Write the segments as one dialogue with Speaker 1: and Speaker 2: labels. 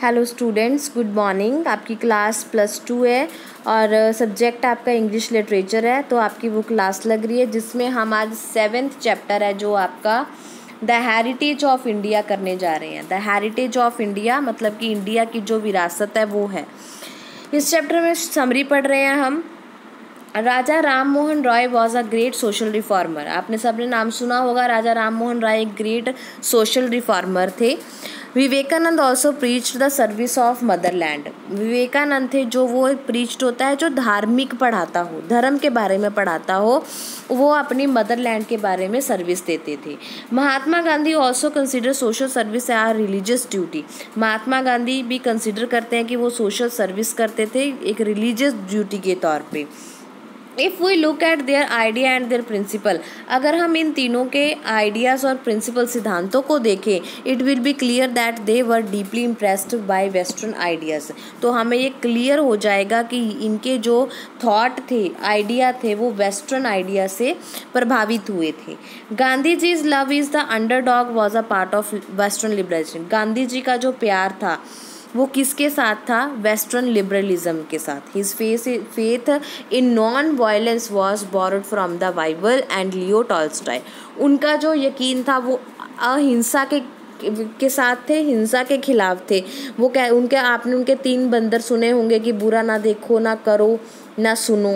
Speaker 1: Hello students, good morning. आपकी class +2 है और सब्जेक्ट आपका इंग्लिश लिटरेचर है। तो आपकी वो क्लास लग रही है जिसमें हम आज 7th चैप्टर है जो आपका द हेरिटेज ऑफ इंडिया करने जा रहे हैं। द हेरिटेज ऑफ इंडिया मतलब कि इंडिया की जो विरासत है वो है। इस चैप्टर में समरी पढ़ रहे हैं हम। Raja Ram Mohan Roy was a great social reformer. आपने सबने नाम सुना होगा। राजा राम मोहन रॉय एक ग्रेट सोशल रिफॉर्मर थे। Vivekananda also preached the service of motherland. Vivekananda थे जो वो प्रीच्ड होता है जो धार्मिक पढ़ाता हो, धर्म के बारे में पढ़ाता हो, वो अपनी मदरलैंड के बारे में सर्विस देते थे। Mahatma Gandhi also consider social service or religious duty. Mahatma Gandhi भी कंसिडर करते हैं कि वो सोशल सर्विस करते थे एक रिलीजियस ड्यूटी के तौर पे। If we look at their idea and their principle, अगर हम इन तीनों के आइडियाज़ और प्रिंसिपल सिद्धांतों को देखें, it will be clear that they were deeply impressed by western ideas. तो हमें ये क्लियर हो जाएगा कि इनके जो थॉट थे, आइडिया थे, वो वेस्टर्न आइडिया से प्रभावित हुए थे। Gandhi ji's love is the underdog was a part of western liberalism. Gandhi ji का जो प्यार था वो किसके साथ था? वेस्टर्न लिबरलिज्म के साथ। His faith in non violence was borrowed from the Bible and Leo Tolstoy. उनका जो यकीन था वो अहिंसा के साथ थे, हिंसा के खिलाफ थे। वो आपने उनके 3 बंदर सुने होंगे कि बुरा ना देखो, ना करो, ना सुनो,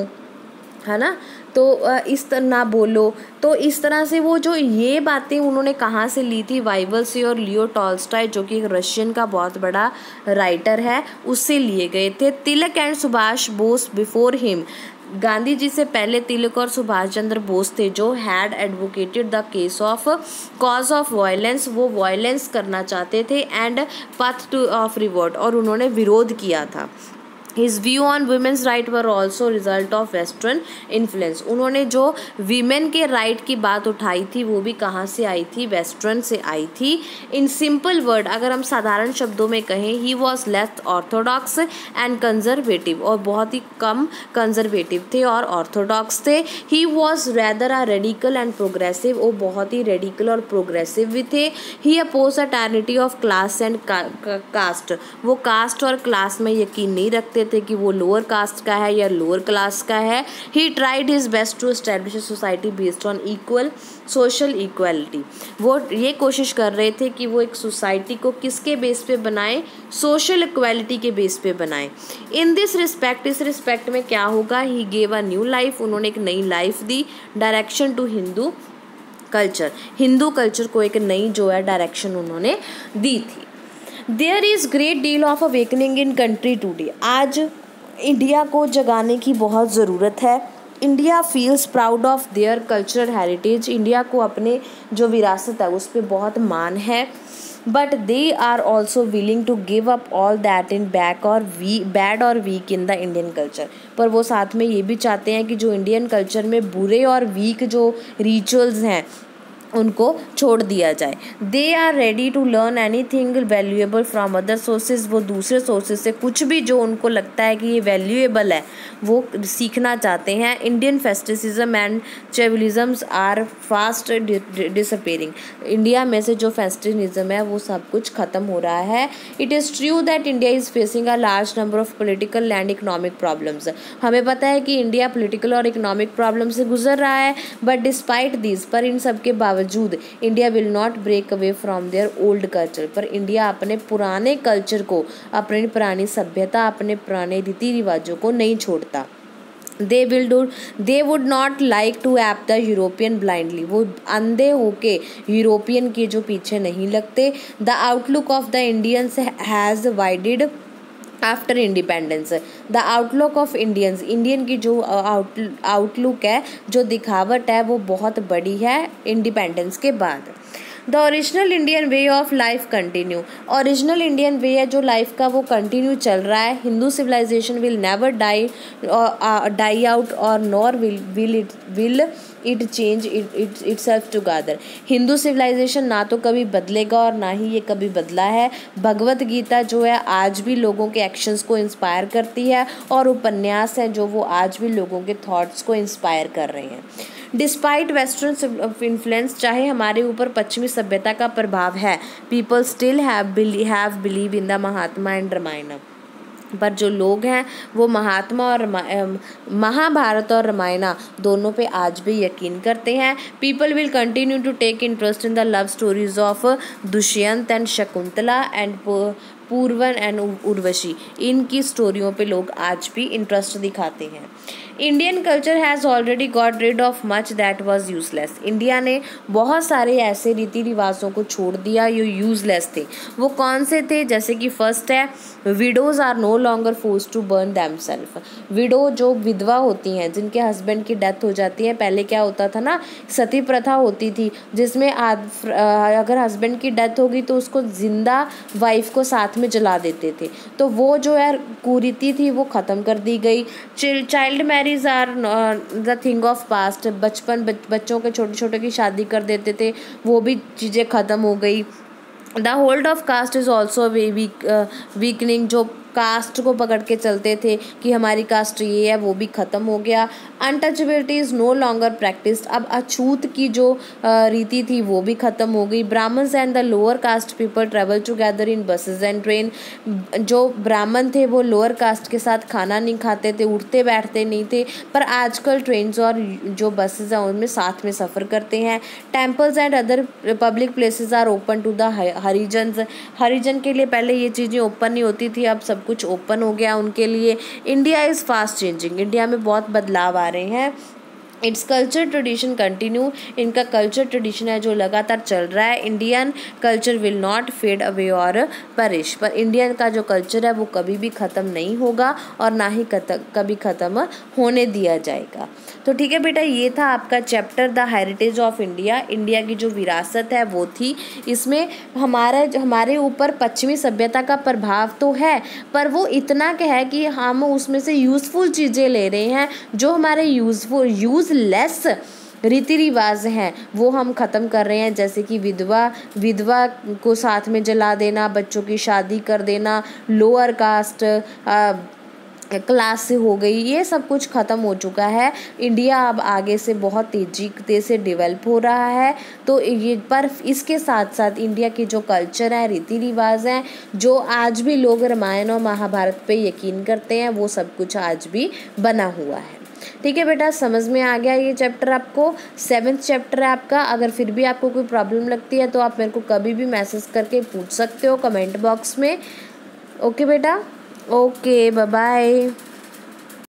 Speaker 1: है ना। तो इस तरह ना बोलो। तो इस तरह से वो जो ये बातें उन्होंने कहाँ से ली थी? बाइबल से और लियो टॉल्स्टॉय जो कि एक रशियन का बहुत बड़ा राइटर है, उससे लिए गए थे। Tilak and Subhash Bose before him. Gandhi ji से पहले तिलक और सुभाष चंद्र बोस थे जो had advocated the case of cause of violence. वो वायलेंस करना चाहते थे and path to of revolt, और उन्होंने विरोध किया था। His view on women's right were also result of western influence। उन्होंने जो वीमेन के राइट की बात उठाई थी वो भी कहाँ से आई थी? वेस्टर्न से आई थी। इन सिंपल वर्ड, अगर हम साधारण शब्दों में कहें, he was less orthodox and conservative, और बहुत ही कम कंजर्वेटिव थे और ऑर्थोडॉक्स थे। He was rather a radical and progressive, वो बहुत ही रेडिकल और प्रोग्रेसिव भी थे। He oppose a tyranny of class and caste. वो कास्ट और क्लास में यकीन नहीं रखते थे कि वो लोअर कास्ट का है या लोअर क्लास का है। He tried his best to establish a society based on equal social equality. वो ये कोशिश कर रहे थे कि वो एक सोसाइटी को किसके बेस पे बनाएं? सोशल इक्वालिटी के बेस पे बनाएं। इन दिस रिस्पेक्ट, इस रिस्पेक्ट में क्या होगा? He gave a new life. उन्होंने एक नई लाइफ दी। Direction to Hindu culture, Hindu culture को एक नई जो है डायरेक्शन उन्होंने दी थी। There is great deal of awakening in country today. आज इंडिया को जगाने की बहुत ज़रूरत है। India feels proud of their cultural heritage. India को अपने जो विरासत है उस पर बहुत मान है। But they are also willing to give up all that in bad और weak in the Indian culture. पर वो साथ में ये भी चाहते हैं कि जो इंडियन कल्चर में बुरे और वीक जो रिचुअल्स हैं उनको छोड़ दिया जाए। They are ready to learn anything valuable from other sources. वो दूसरे सोर्सेज से कुछ भी जो उनको लगता है कि ये वैल्यूएबल है वो सीखना चाहते हैं। Indian festivism and travelisms are fast disappearing. India में से जो फेस्टिनिज्म है वो सब कुछ ख़त्म हो रहा है। It is true that India is facing a large number of political and economic problems. हमें पता है कि इंडिया पोलिटिकल और इकोनॉमिक प्रॉब्लम से गुजर रहा है। बट डिस्पाइट दिस, पर इन सब के बावजूद India will not break away from their old culture. पर इंडिया अपने पुराने कल्चर को, अपनी पुरानी सभ्यता, अपने पुराने रीति रिवाजों को नहीं छोड़ता। They would not like to ape the European blindly. वो अंधे होके यूरोपियन के जो पीछे नहीं लगते। The outlook of the Indians has वाइडेड after independence. The outlook of Indians, Indian की जो आउटलुक है, जो दिखावट है, वो बहुत बड़ी है इंडिपेंडेंस के बाद। The original Indian way of life continue. Original Indian way है जो लाइफ का वो कंटिन्यू चल रहा है। Hindu civilisation will never die out और nor will it change itself together. Hindu civilisation ना तो कभी बदलेगा और ना ही ये कभी बदला है। भगवत गीता जो है आज भी लोगों के एक्शंस को इंस्पायर करती है और उपन्यास है जो वो आज भी लोगों के थॉट्स को इंस्पायर कर रहे हैं। डिस्पाइट वेस्टर्न इन्फ्लुएंस, चाहे हमारे ऊपर पश्चिमी सभ्यता का प्रभाव है, people still have believe in the Mahatma and Ramayana. पर जो लोग हैं वो महात्मा और महाभारत और रामायण दोनों पे आज भी यकीन करते हैं। People will continue to take interest in the love stories of Dushyant and Shakuntala and Pururavas and Urvashi. इनकी स्टोरियों पे लोग आज भी इंटरेस्ट दिखाते हैं। Indian culture has already got rid of much that was useless. India ने बहुत सारे ऐसे रीति रिवाजों को छोड़ दिया जो यूजलेस थे। वो कौन से थे? जैसे कि फर्स्ट है, widows are no longer force to burn themself. Widow जो विधवा होती हैं, जिनके हस्बैंड की डेथ हो जाती है, पहले क्या होता था ना, सती प्रथा होती थी जिसमें अगर हस्बैंड की डेथ होगी तो उसको जिंदा वाइफ को साथ में जला देते थे। तो वो जो है कुरीति थी वो ख़त्म कर दी गई। Child marriage are the thing of past. बच्चों के छोटे छोटे की शादी कर देते थे, वो भी चीज़ें ख़त्म हो गई। The hold of caste is also weakening. जो कास्ट को पकड़ के चलते थे कि हमारी कास्ट ये है, वो भी ख़त्म हो गया। Untouchability is no longer practised. अब अछूत की जो रीति थी वो भी ख़त्म हो गई। Brahmins and the lower caste people travel together in buses and train. जो ब्राह्मण थे वो लोअर कास्ट के साथ खाना नहीं खाते थे, उठते बैठते नहीं थे, पर आजकल ट्रेन्स और जो बसेज हैं उनमें साथ में सफ़र करते हैं। Temples and other public places are open to the Harijans. Harijan के लिए पहले ये चीज़ें ओपन नहीं होती थी, अब सब कुछ ओपन हो गया उनके लिए। India is fast changing. India में बहुत बदलाव आ रहे हैं। Its culture tradition continue. इनका कल्चर ट्रेडिशन है जो लगातार चल रहा है। Indian culture will not fade away और परिश। पर इंडियन का जो कल्चर है वो कभी भी ख़त्म नहीं होगा और ना ही कभी ख़त्म होने दिया जाएगा। तो ठीक है बेटा, ये था आपका chapter the heritage of India. India की जो विरासत है वो थी। इसमें हमारे ऊपर पश्चिमी सभ्यता का प्रभाव तो है, पर वो इतना क्या है कि हम उसमें से यूज़फुल चीज़ें ले रहे हैं। जो हमारे यूज़लेस रीति रिवाज हैं वो हम ख़त्म कर रहे हैं, जैसे कि विधवा को साथ में जला देना, बच्चों की शादी कर देना, लोअर कास्ट क्लास से हो गई, ये सब कुछ ख़त्म हो चुका है। इंडिया अब आगे से बहुत तेज़ी से डेवलप हो रहा है। तो ये पर इसके साथ साथ इंडिया की जो कल्चर है, रीति रिवाज हैं, जो आज भी लोग रामायण और महाभारत पे यकीन करते हैं, वो सब कुछ आज भी बना हुआ है। ठीक है बेटा, समझ में आ गया ये चैप्टर आपको। 7th चैप्टर है आपका। अगर फिर भी आपको कोई प्रॉब्लम लगती है तो आप मेरे को कभी भी मैसेज करके पूछ सकते हो कमेंट बॉक्स में। ओके बेटा, ओके, बाय बाय।